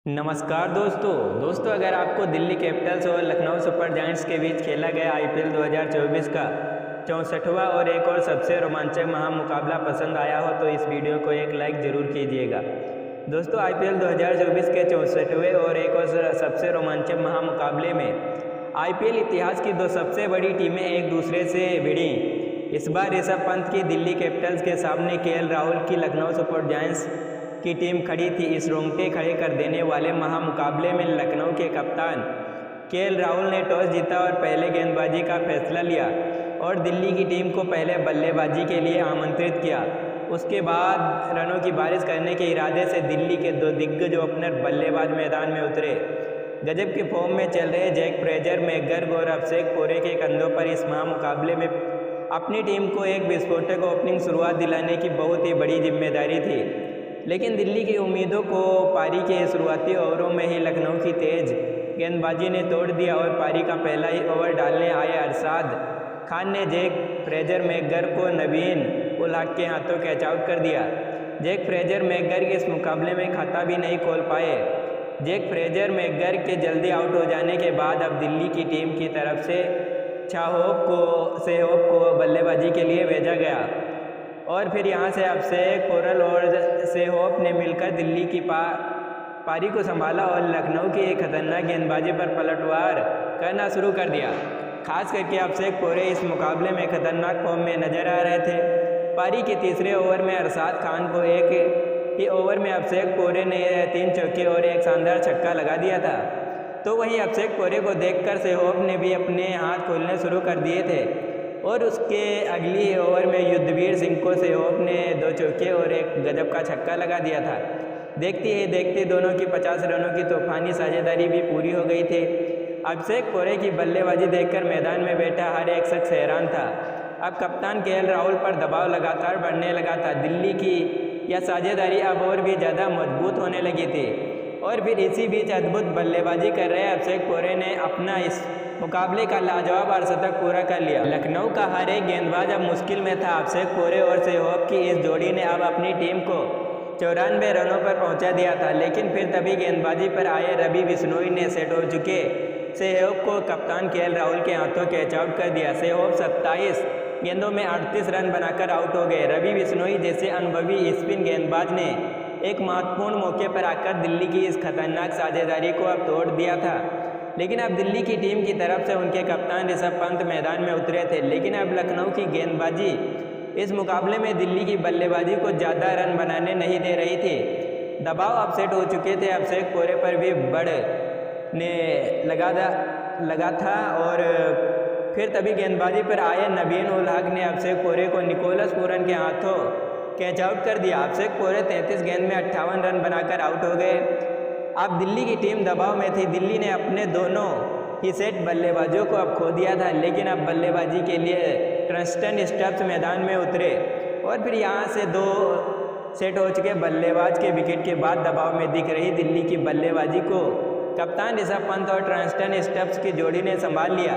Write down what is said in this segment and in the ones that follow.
नमस्कार दोस्तों अगर आपको दिल्ली कैपिटल्स और लखनऊ सुपर जायंट्स के बीच खेला गया आईपीएल 2024 का 64वां और एक और सबसे रोमांचक महामुकाबला पसंद आया हो तो इस वीडियो को एक लाइक ज़रूर कीजिएगा। दोस्तों आईपीएल 2024 के 64वें और एक और सबसे रोमांचक महामुकाबले में आईपीएल इतिहास की दो सबसे बड़ी टीमें एक दूसरे से भिड़ी। इस बार ऋषभ पंत की दिल्ली कैपिटल्स के सामने केएल राहुल की लखनऊ सुपर जायंट्स की टीम खड़ी थी। इस रोंगटे खड़े कर देने वाले महामुकाबले में लखनऊ के कप्तान केएल राहुल ने टॉस जीता और पहले गेंदबाजी का फैसला लिया और दिल्ली की टीम को पहले बल्लेबाजी के लिए आमंत्रित किया। उसके बाद रनों की बारिश करने के इरादे से दिल्ली के दो दिग्गज ओपनर बल्लेबाज मैदान में उतरे। गजब के फॉर्म में चल रहे जैक फ्रेजर, मैकगर्ग और अभिषेक पोरे के कंधों पर इस महामुकाबले में अपनी टीम को एक विस्फोटक ओपनिंग शुरुआत दिलाने की बहुत ही बड़ी जिम्मेदारी थी। लेकिन दिल्ली की उम्मीदों को पारी के शुरुआती ओवरों में ही लखनऊ की तेज गेंदबाजी ने तोड़ दिया और पारी का पहला ही ओवर डालने आए अरशाद खान ने जैक फ्रेजर, मैकगर्ग को नवीन उल हक के हाथों कैच आउट कर दिया। जैक फ्रेजर, मैकगर्ग इस मुकाबले में खाता भी नहीं खोल पाए। जैक फ्रेजर, मैकगर्ग के जल्दी आउट हो जाने के बाद अब दिल्ली की टीम की तरफ से सेहोप को बल्लेबाजी के लिए भेजा गया और फिर यहां से अभिषेक पोरे और सेहोप ने मिलकर दिल्ली की पारी को संभाला और लखनऊ की एक खतरनाक गेंदबाजी पर पलटवार करना शुरू कर दिया। खास करके अभिषेक पोरे इस मुकाबले में खतरनाक फॉर्म में नजर आ रहे थे। पारी के तीसरे ओवर में अरशाद खान को एक ही ओवर में अभिषेक पोरे ने 3 चौके और एक शानदार छक्का लगा दिया था। तो वहीं अभिषेक पोरे को देखकर सेहोप ने भी अपने हाथ खोलने शुरू कर दिए थे और उसके अगली ओवर में युद्धवीर सिंह को सेहोप ने 2 चौके और एक गजब का छक्का लगा दिया था। देखते ही देखते दोनों की 50 रनों की तूफानी साझेदारी भी पूरी हो गई थी। अभिषेक पोरे की बल्लेबाजी देखकर मैदान में बैठा हर एक शख्स हैरान था। अब कप्तान केएल राहुल पर दबाव लगातार बढ़ने लगा था। दिल्ली की यह साझेदारी अब और भी ज़्यादा मजबूत होने लगी थी और फिर इसी बीच अद्भुत बल्लेबाजी कर रहे अभिषेक पोरे ने अपना इस मुकाबले का लाजवाब अर्धशतक पूरा कर लिया। लखनऊ का हर एक गेंदबाज अब मुश्किल में था। अभिषेक पोरे और सेहोप की इस जोड़ी ने अब अपनी टीम को 94 रनों पर पहुंचा दिया था। लेकिन फिर तभी गेंदबाजी पर आए रवि बिश्नोई ने सेट हो चुके सेहोप को कप्तान केएल राहुल के हाथों कैच आउट कर दिया। सेहोप 27 गेंदों में 38 रन बनाकर आउट हो गए। रवि बिश्नोई जैसे अनुभवी स्पिन गेंदबाज ने एक महत्वपूर्ण मौके पर आकर दिल्ली की इस खतरनाक साझेदारी को अब तोड़ दिया था। लेकिन अब दिल्ली की टीम की तरफ से उनके कप्तान ऋषभ पंत मैदान में उतरे थे। लेकिन अब लखनऊ की गेंदबाजी इस मुकाबले में दिल्ली की बल्लेबाजी को ज़्यादा रन बनाने नहीं दे रही थी। दबाव अपसेट हो चुके थे। अभिषेक पोरे पर भी बढ़ने लगा था और फिर तभी गेंदबाजी पर आए नवीन उल हक ने अभिषेक पोरे को निकोलस पूरन के हाथों कैच आउट कर दिया। अभिषेक पोरे 33 गेंद में 58 रन बनाकर आउट हो गए। अब दिल्ली की टीम दबाव में थी। दिल्ली ने अपने दोनों ही सेट बल्लेबाजों को अब खो दिया था। लेकिन अब बल्लेबाजी के लिए ट्रस्टन स्टब्स मैदान में उतरे और फिर यहां से 2 सेट हो चुके बल्लेबाज के विकेट के बाद दबाव में दिख रही दिल्ली की बल्लेबाजी को कप्तान ऋषभ पंत और ट्रस्टन स्टब्स की जोड़ी ने संभाल लिया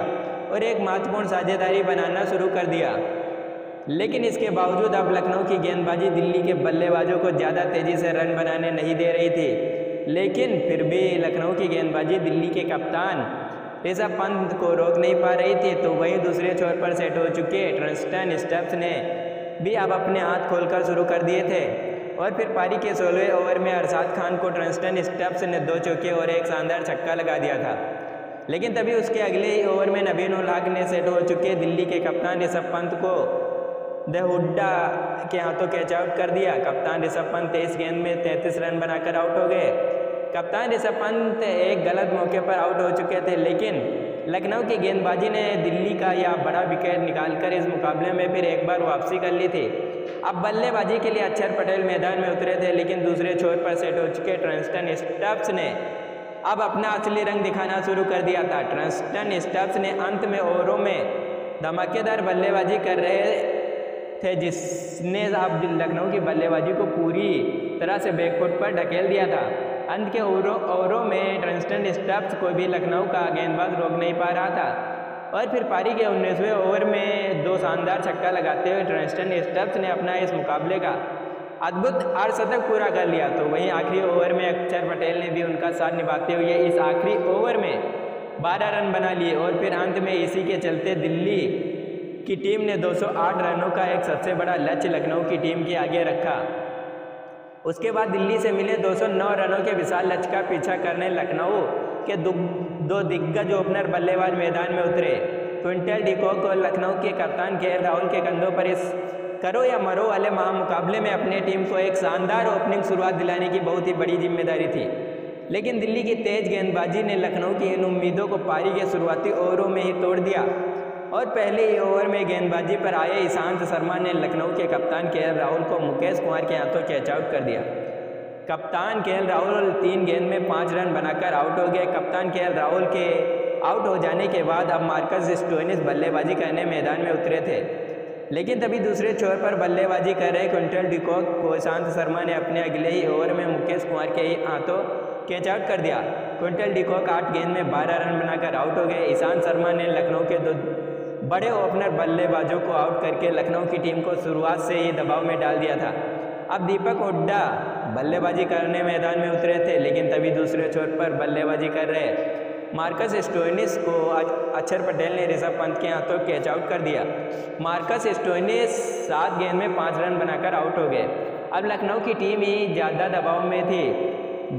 और एक महत्वपूर्ण साझेदारी बनाना शुरू कर दिया। लेकिन इसके बावजूद अब लखनऊ की गेंदबाजी दिल्ली के बल्लेबाजों को ज़्यादा तेज़ी से रन बनाने नहीं दे रही थी। लेकिन फिर भी लखनऊ की गेंदबाजी दिल्ली के कप्तान ऋषभ पंत को रोक नहीं पा रही थी। तो वहीं दूसरे छोर पर सेट हो चुके ट्रस्टन स्टब्स ने भी अब अपने हाथ खोलकर शुरू कर दिए थे और फिर पारी के 16वें ओवर में अरशाद खान को ट्रस्टन स्टब्स ने 2 चौके और एक शानदार छक्का लगा दिया था। लेकिन तभी उसके अगले ही ओवर में नवीन उल हक ने सेट हो चुके दिल्ली के कप्तान ऋषभ पंत को हुड्डा के हाथों कैच आउट कर दिया। कप्तान ऋषभ पंत 23 गेंद में 33 रन बनाकर आउट हो गए। कप्तान ऋषभ पंत एक गलत मौके पर आउट हो चुके थे। लेकिन लखनऊ की गेंदबाजी ने दिल्ली का यह बड़ा विकेट निकालकर इस मुकाबले में फिर एक बार वापसी कर ली थी। अब बल्लेबाजी के लिए अक्षर पटेल मैदान में उतरे थे। लेकिन दूसरे छोर पर सेट हो चुके ट्रस्टन स्टब्स ने अब अपना असली रंग दिखाना शुरू कर दिया था। ट्रस्टन स्टब्स ने अंत में ओवरों में धमाकेदार बल्लेबाजी कर रहे थे जिसने अब लखनऊ की बल्लेबाजी को पूरी तरह से बैकफुट पर ढकेल दिया था। अंत के ओवरों में ट्रस्टन स्टब्स को भी लखनऊ का गेंदबाज रोक नहीं पा रहा था और फिर पारी के 19वें ओवर में 2 शानदार छक्का लगाते हुए ट्रस्टन स्टब्स ने अपना इस मुकाबले का अद्भुत अर्धशतक पूरा कर लिया। तो वहीं आखिरी ओवर में अक्षर पटेल ने भी उनका साथ निभाते हुए इस आखिरी ओवर में 12 रन बना लिए और फिर अंत में इसी के चलते दिल्ली की टीम ने 208 रनों का एक सबसे बड़ा लक्ष्य लखनऊ की टीम के आगे रखा। उसके बाद दिल्ली से मिले 209 रनों के विशाल लक्ष्य का पीछा करने लखनऊ के दो दिग्गज ओपनर बल्लेबाज मैदान में उतरे। क्विंटन डी कॉक और लखनऊ के कप्तान केएल राहुल के कंधों पर इस करो या मरो वाले महामुकाबले में अपने टीम को एक शानदार ओपनिंग शुरुआत दिलाने की बहुत ही बड़ी जिम्मेदारी थी। लेकिन दिल्ली की तेज गेंदबाजी ने लखनऊ की इन उम्मीदों को पारी के शुरुआती ओवरों में ही तोड़ दिया और पहले ही ओवर में गेंदबाजी पर आए ईशांत शर्मा ने लखनऊ के कप्तान केएल राहुल को मुकेश कुमार के हाथों कैच आउट कर दिया। कप्तान केएल राहुल 3 गेंद में 5 रन बनाकर आउट हो गए। कप्तान केएल राहुल के आउट हो जाने के बाद अब मार्कस स्टोइनिस बल्लेबाजी करने मैदान में उतरे थे, लेकिन तभी दूसरे छोर पर बल्लेबाजी कर रहे क्विंटन डी कॉक को ईशांत शर्मा ने अपने अगले ही ओवर में मुकेश कुमार के हाथों कैच आउट कर दिया। क्विंटन डी कॉक 8 गेंद में 12 रन बनाकर आउट हो गए। ईशांत शर्मा ने लखनऊ के 2 बड़े ओपनर बल्लेबाजों को आउट करके लखनऊ की टीम को शुरुआत से ही दबाव में डाल दिया था। अब दीपक हुड्डा बल्लेबाजी करने मैदान में उतरे थे, लेकिन तभी दूसरे छोर पर बल्लेबाजी कर रहे मार्कस स्टोइनिस को अक्षर पटेल ने ऋषभ पंत के हाथों कैच आउट कर दिया। मार्कस स्टोइनिस 7 गेंद में 5 रन बनाकर आउट हो गए। अब लखनऊ की टीम ही ज़्यादा दबाव में थी।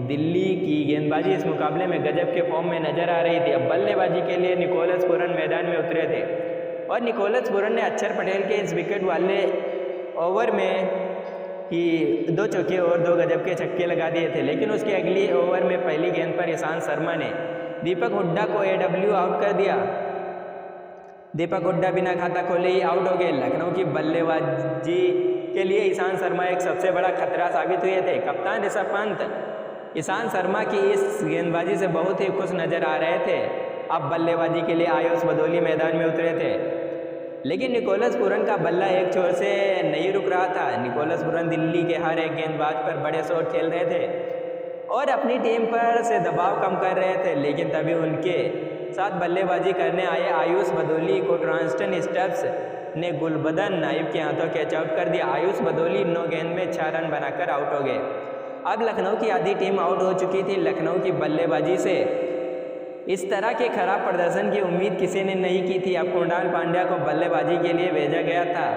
दिल्ली की गेंदबाजी इस मुकाबले में गजब के फॉर्म में नजर आ रही थी। अब बल्लेबाजी के लिए निकोलस पूरन मैदान में उतरे थे और निकोलस पूरन ने अक्षर पटेल के इस विकेट वाले ओवर में ही 2 चौके और 2 गजब के छक्के लगा दिए थे, लेकिन उसके अगली ओवर में पहली गेंद पर ईशांत शर्मा ने दीपक हुड्डा को AW आउट कर दिया। दीपक हुड्डा बिना खाता खोले ही आउट हो गए। लखनऊ की बल्लेबाजी के लिए ईशांत शर्मा एक सबसे बड़ा खतरा साबित हुए थे। कप्तान ऋषभ पंत ईशांत शर्मा की इस गेंदबाजी से बहुत ही खुश नजर आ रहे थे। अब बल्लेबाजी के लिए आयुष बदोली मैदान में उतरे थे, लेकिन निकोलस पूरन का बल्ला एक छोर से नहीं रुक रहा था। निकोलस पूरन दिल्ली के हर एक गेंदबाज पर बड़े शॉट खेल रहे थे और अपनी टीम पर से दबाव कम कर रहे थे, लेकिन तभी उनके साथ बल्लेबाजी करने आए आयुष बदोली को ट्रांस्टन स्टब्स ने गुलबदन नाइब के हाथों कैच आउट कर दिया। आयुष बदोली 9 गेंद में 6 रन बनाकर आउट हो गए। अब लखनऊ की आधी टीम आउट हो चुकी थी। लखनऊ की बल्लेबाजी से इस तरह के खराब प्रदर्शन की उम्मीद किसी ने नहीं की थी। अब कुणाल पांड्या को बल्लेबाजी के लिए भेजा गया था,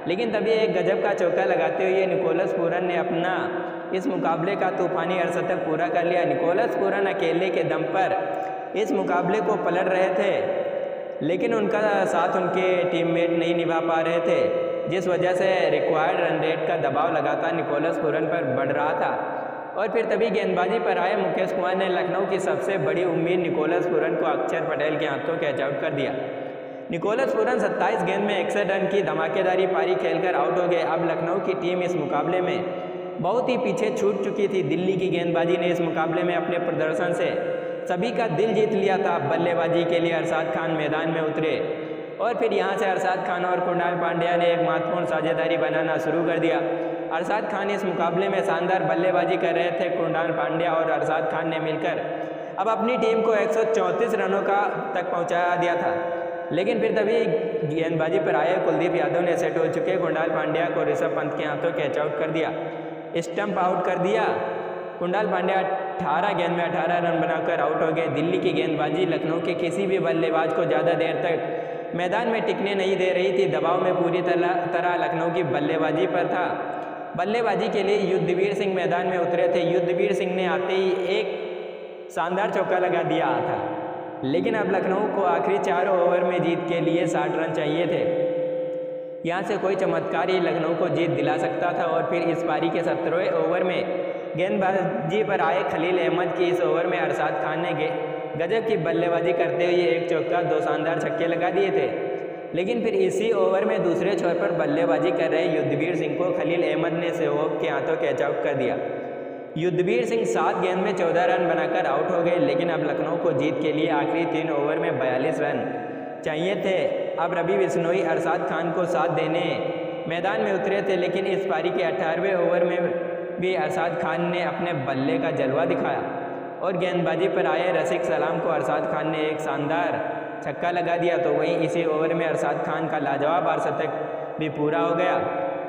लेकिन तभी एक गजब का चौका लगाते हुए निकोलस पूरन ने अपना इस मुकाबले का तूफानी अर्धशतक पूरा कर लिया। निकोलस पूरन अकेले के दम पर इस मुकाबले को पलट रहे थे, लेकिन उनका साथ उनके टीममेट नहीं निभा पा रहे थे, जिस वजह से रिक्वायर्ड रन रेट का दबाव लगातार निकोलस पूरन पर बढ़ रहा था। और फिर तभी गेंदबाजी पर आए मुकेश कुमार ने लखनऊ की सबसे बड़ी उम्मीद निकोलस पूरन को अक्षर पटेल के हाथों कैच आउट कर दिया। निकोलस पूरन 27 गेंद में 61 रन की धमाकेदारी पारी खेलकर आउट हो गए। अब लखनऊ की टीम इस मुकाबले में बहुत ही पीछे छूट चुकी थी। दिल्ली की गेंदबाजी ने इस मुकाबले में अपने प्रदर्शन से सभी का दिल जीत लिया था। बल्लेबाजी के लिए अरशद खान मैदान में उतरे और फिर यहां से अरशद खान और कुणाल पांड्या ने एक महत्वपूर्ण साझेदारी बनाना शुरू कर दिया। अरशद खान इस मुकाबले में शानदार बल्लेबाजी कर रहे थे। कुणाल पांड्या और अरशद खान ने मिलकर अब अपनी टीम को 134 रनों का तक पहुंचा दिया था, लेकिन फिर तभी गेंदबाजी पर आए कुलदीप यादव ने सेट हो चुके कुणाल पांड्या को ऋषभ पंत के हाथों कैच आउट कर दिया, स्टंप आउट कर दिया। कुणाल पांड्या 18 गेंद में 18 रन बनाकर आउट हो गए। दिल्ली की गेंदबाजी लखनऊ के किसी भी बल्लेबाज को ज़्यादा देर तक मैदान में टिकने नहीं दे रही थी। दबाव में पूरी तरह लखनऊ की बल्लेबाजी पर था। बल्लेबाजी के लिए युद्धवीर सिंह मैदान में उतरे थे। युद्धवीर सिंह ने आते ही एक शानदार चौका लगा दिया था, लेकिन अब लखनऊ को आखिरी 4 ओवर में जीत के लिए 60 रन चाहिए थे। यहाँ से कोई चमत्कार ही लखनऊ को जीत दिला सकता था। और फिर इस पारी के 17वें ओवर में गेंदबाजी पर आए खलील अहमद की इस ओवर में अरशद खान ने गजब की बल्लेबाजी करते हुए एक चौका 2 शानदार छक्के लगा दिए थे, लेकिन फिर इसी ओवर में दूसरे छोर पर बल्लेबाजी कर रहे युद्धवीर सिंह को खलील अहमद ने सहयोग के हाथों कैच आउट कर दिया। युद्धवीर सिंह 7 गेंद में 14 रन बनाकर आउट हो गए, लेकिन अब लखनऊ को जीत के लिए आखिरी 3 ओवर में 42 रन चाहिए थे। अब रवि बिश्नोई अरशद खान को साथ देने मैदान में उतरे थे, लेकिन इस पारी के 18वें ओवर में भी अरशद खान ने अपने बल्ले का जलवा दिखाया और गेंदबाजी पर आए रसिक सलाम को अरशद खान ने एक शानदार छक्का लगा दिया। तो वहीं इसी ओवर में अरशद खान का लाजवाब अर्धशतक भी पूरा हो गया।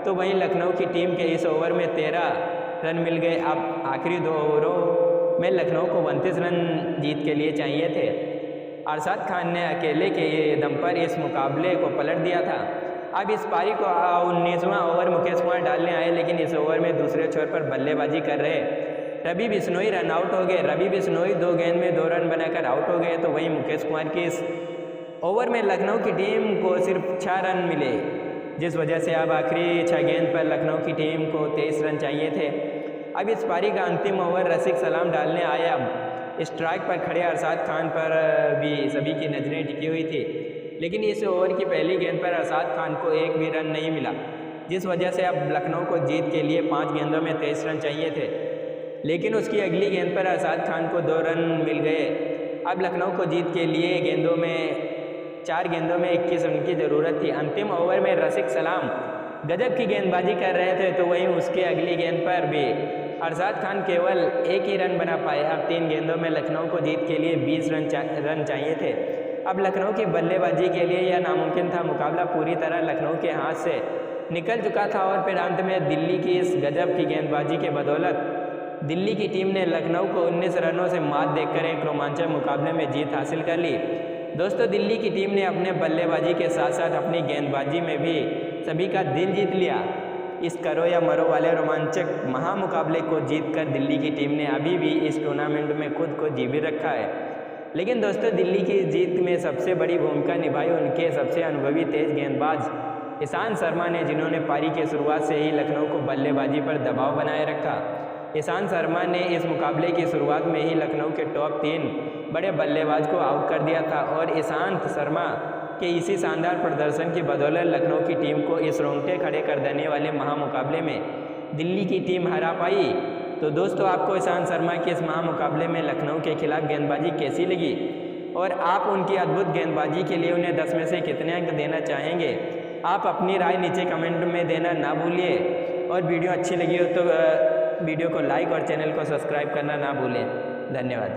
तो वहीं लखनऊ की टीम के इस ओवर में 13 रन मिल गए। अब आखिरी 2 ओवरों में लखनऊ को 32 रन जीत के लिए चाहिए थे। अरशद खान ने अकेले के दम पर इस मुकाबले को पलट दिया था। अब इस पारी को 19वां ओवर मुकेश कुमार डालने आए, लेकिन इस ओवर में दूसरे छोर पर बल्लेबाजी कर रहे रवि बिश्नोई रन आउट हो गए। रवि बिश्नोई 2 गेंद में 2 रन बनाकर आउट हो गए। तो वहीं मुकेश कुमार की इस ओवर में लखनऊ की टीम को सिर्फ 6 रन मिले, जिस वजह से अब आखिरी 6 गेंद पर लखनऊ की टीम को 23 रन चाहिए थे। अब इस पारी का अंतिम ओवर रसिक सलाम डालने आए। अब स्ट्राइक पर खड़े अरशद खान पर भी सभी की नज़रें टिकी हुई थी, लेकिन इस ओवर की पहली गेंद पर अरशद खान को एक भी रन नहीं मिला, जिस वजह से अब लखनऊ को जीत के लिए 5 गेंदों में 23 रन चाहिए थे। लेकिन उसकी अगली गेंद पर अरशद खान को 2 रन मिल गए। अब लखनऊ को जीत के लिए 4 गेंदों में 21 रन की ज़रूरत थी। अंतिम ओवर में रसिक सलाम गजब की गेंदबाजी कर रहे थे, तो वहीं उसके अगली गेंद पर भी अरशद खान केवल 1 ही रन बना पाए। अब 3 गेंदों में लखनऊ को जीत के लिए 20 रन चाहिए थे। अब लखनऊ की बल्लेबाजी के लिए यह नामुमकिन था। मुकाबला पूरी तरह लखनऊ के हाथ से निकल चुका था और फिर अंत में दिल्ली की इस गजब की गेंदबाजी के बदौलत दिल्ली की टीम ने लखनऊ को 19 रनों से मात देकर एक रोमांचक मुकाबले में जीत हासिल कर ली। दोस्तों, दिल्ली की टीम ने अपने बल्लेबाजी के साथ साथ अपनी गेंदबाजी में भी सभी का दिल जीत लिया। इस करो या मरो वाले रोमांचक महामुकाबले को जीतकर दिल्ली की टीम ने अभी भी इस टूर्नामेंट में खुद को जीवित रखा है। लेकिन दोस्तों, दिल्ली की जीत में सबसे बड़ी भूमिका निभाई उनके सबसे अनुभवी तेज गेंदबाज ईशांत शर्मा ने, जिन्होंने पारी की शुरुआत से ही लखनऊ को बल्लेबाजी पर दबाव बनाए रखा। ईशांत शर्मा ने इस मुकाबले की शुरुआत में ही लखनऊ के टॉप 3 बड़े बल्लेबाज को आउट कर दिया था और ईशांत शर्मा के इसी शानदार प्रदर्शन की बदौलत लखनऊ की टीम को इस रोंगटे खड़े कर देने वाले महामुकाबले में दिल्ली की टीम हरा पाई। तो दोस्तों, आपको ईशांत शर्मा के इस महामुकाबले में लखनऊ के खिलाफ गेंदबाजी कैसी लगी और आप उनकी अद्भुत गेंदबाजी के लिए उन्हें 10 में से कितने अंक देना चाहेंगे? आप अपनी राय नीचे कमेंट में देना ना भूलिए और वीडियो अच्छी लगी हो तो वीडियो को लाइक और चैनल को सब्सक्राइब करना ना भूलें। धन्यवाद।